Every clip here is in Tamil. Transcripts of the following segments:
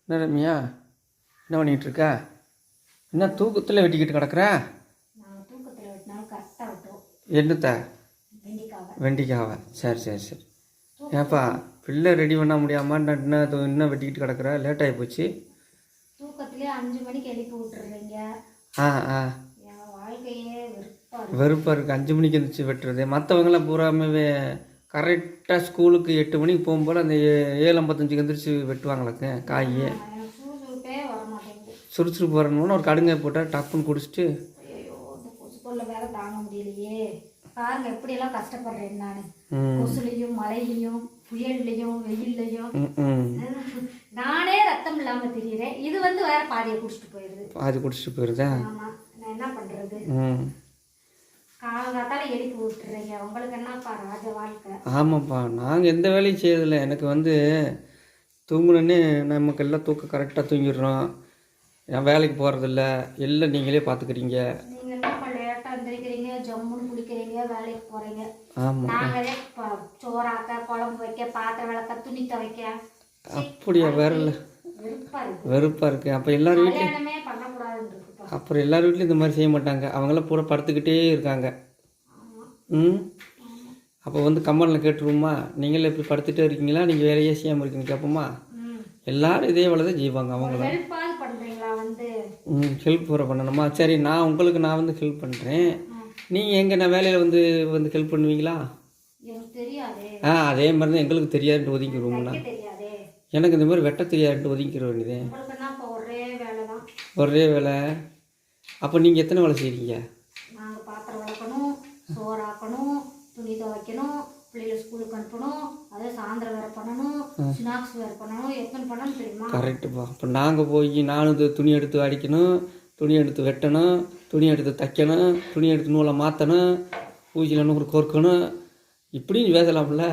என்ன ரம்யா, என்ன பண்ணிகிட்ருக்க? என்ன தூக்கத்தில் வெட்டிக்கிட்டு கிடக்குற? என்னத்த? வெண்டிக்காவை. சரி சரி சரி. ஏப்பா பிள்ளை ரெடி பண்ண முடியாமல் இன்னும் வெட்டிக்கிட்டு கிடக்குற? லேட் ஆகி போச்சு. தூக்கத்திலே 5 மணிக்கு எழுப்பி விட்டுறீங்க. வாழ்க்கையே வெறுப்பாக இருக்குது. 5 மணிக்கு எழுந்திரிச்சு வெட்டுறது. மற்றவங்களாம் பூராமே கரெக்டாக ஸ்கூலுக்கு 8 மணிக்கு போகும்போது அந்த 7:55 எழுந்திரிச்சு வெட்டுவாங்களுக்கு காய். சுறுசுறுப்பு வரணும்னு ஒரு கடுங்காய் போட்டால் டப்புன்னு குடிச்சிட்டு. ஐயோ இந்த கொசுக்கொள்ள வேற தாங்க முடியலையே. பாருங்க எப்படியெல்லாம் கஷ்டப்படுறேன் நான். கொசுலையும் மழையிலையும் புயல்லையும் வெயில்லையும் நானே ரத்தம் இல்லாம தெரியுறேன். இது வேற பாதியை குடிச்சிட்டு போயிருது. பாதி குடிச்சிட்டு போயிருதா? ஆமா, நான் என்ன பண்றது? காலங்காத்தால எழுப்பி விட்டுறீங்க. உங்களுக்கு என்னப்பா ராஜ வாழ்க்கை? ஆமாப்பா, நாங்கள் எந்த வேலையும் செய்யறதில்லை. எனக்கு தூங்கணுன்னே நமக்கு எல்லாம் தூக்கம் கரெக்டாக தூங்கிடுறோம். நான் வேலைக்கு போகிறதில்ல, எல்லாம் நீங்களே பார்த்துக்கிறீங்க. நீங்கள் என்ன லேட்டாக எழுந்திரிக்கிறீங்க, ஜம்முன்னு குளிக்கிறீங்க, வேலைக்கு போகிறீங்க. ஆமாம், நாங்களே சோறாக்க, குழம்பு வைக்க, பாத்திரம் விளக்க, துணி துவைக்க. அப்படியா? வேற இல்லை, வெறுப்பாக இருக்குது. அப்போ எல்லாரும் வீட்லையும் பண்ணக்கூடாதுன்னு. அப்புறம் எல்லார் வீட்லையும் இந்த மாதிரி செய்ய மாட்டாங்க. அவங்களாம் பூரா படுத்துக்கிட்டே இருக்காங்க. அப்போ கம்மலில் கேட்டுருவோமா, நீங்களே இப்படி படுத்துகிட்டே இருக்கீங்களா, நீங்கள் வேலையே செய்யாமல் இருக்கீங்க கேட்போமா? எல்லாரும் இதே வேலை தான் செய்வாங்க. அவங்களும் ஹெல்ப் பண்ணணுமா? சரி, நான் ஹெல்ப் பண்ணுறேன். நீங்கள் நான் வேலையில் ஹெல்ப் பண்ணுவீங்களா? அதே மாதிரி தான் எங்களுக்கு தெரியாதுன்ட்டு ஒதுங்கிடுவோம்னா. எனக்கு இந்த மாதிரி வெட்ட தெரியாதுன்ட்டு ஒதுங்கிற வேண்டியது. ஒரே வேலை. அப்போ நீங்கள் எத்தனை வேலை செய்கிறீங்க? பாத்திரம் வளர்க்கணும், சோறாக்கணும், துணி துவைக்கணும், பிள்ளைகளை ஸ்கூலுக்கு அனுப்பணும், அதே சாயந்தரம் வேறு பண்ணணும், ஸ்நாக்ஸ் வேறு பண்ணணும். எத்தனை பண்ணணும் தெரியுமா? கரெக்டுப்பா. அப்போ நாங்கள் போய் நானும் துணி எடுத்து அடிக்கணும், துணி எடுத்து வெட்டணும், துணி எடுத்து தைக்கணும், துணி எடுத்து நூலை மாற்றணும், பூஜையில் நூறு கோர்க்கணும், இப்படின்னு பேசலாம்ல.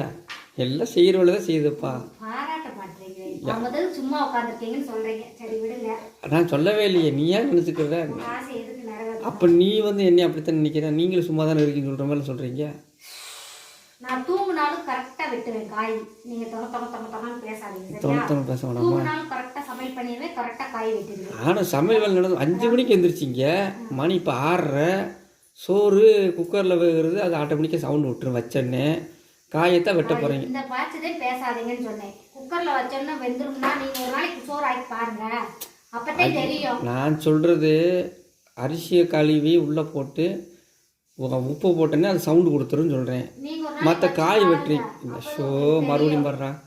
எல்லாம் செய்கிற வேலை தான் செய்யுதுப்பா. பாராட்ட மாட்டேறீங்க, சும்மா உட்காந்துருக்கீங்கன்னு சொல்கிறீங்க. சரி விடுங்க, நான் சொல்லவே இல்லையே, நீ ஏன் நினச்சிக்கிறத? அப்போ நீ என்னை அப்படித்தான் நினைக்கிறேன். நீங்களும் சும்மா தானே இருக்கீங்க சொல்கிற மாதிரி சொல்கிறீங்க. நான் தூங்குனாலும் கரெக்டாக வெட்டுவேன் காய். நீங்கள் தொலை பேசாதீங்க. பேச வேணாமா? தூங்குனாலும் கரெக்டாக சமையல் பண்ணிடுவேன், கரெக்டாக காய் வெட்டிடுவேன். ஆனால் சமையல் வேலை நடந்து 5 மணிக்கு எழுந்திரிச்சிங்க. மணி இப்போ 6:30. சோறு குக்கரில் வேகிறது, அது ஆட்டோமேட்டிக்காக சவுண்டு விட்டுரும். வச்சோன்னே காயத்தான் வெட்ட போகிறீங்க. இந்த பார்த்துதே பேசாதீங்கன்னு சொன்னேன். குக்கரில் வச்சோன்னா வெந்துரும்னா நீங்கள் ஒரு நாளைக்கு சோறு ஆக்கி பாருங்க, அப்போதான் தெரியும். நான் சொல்கிறது அரிசியை கழுவி உள்ளே போட்டு உப்பு போட்டோன்னே அது சவுண்டு கொடுத்துருன்னு சொல்கிறேன். மற்ற காய் வெட்டுறீங்க. இந்த ஷோ மறுபடியும் பாடுறான்.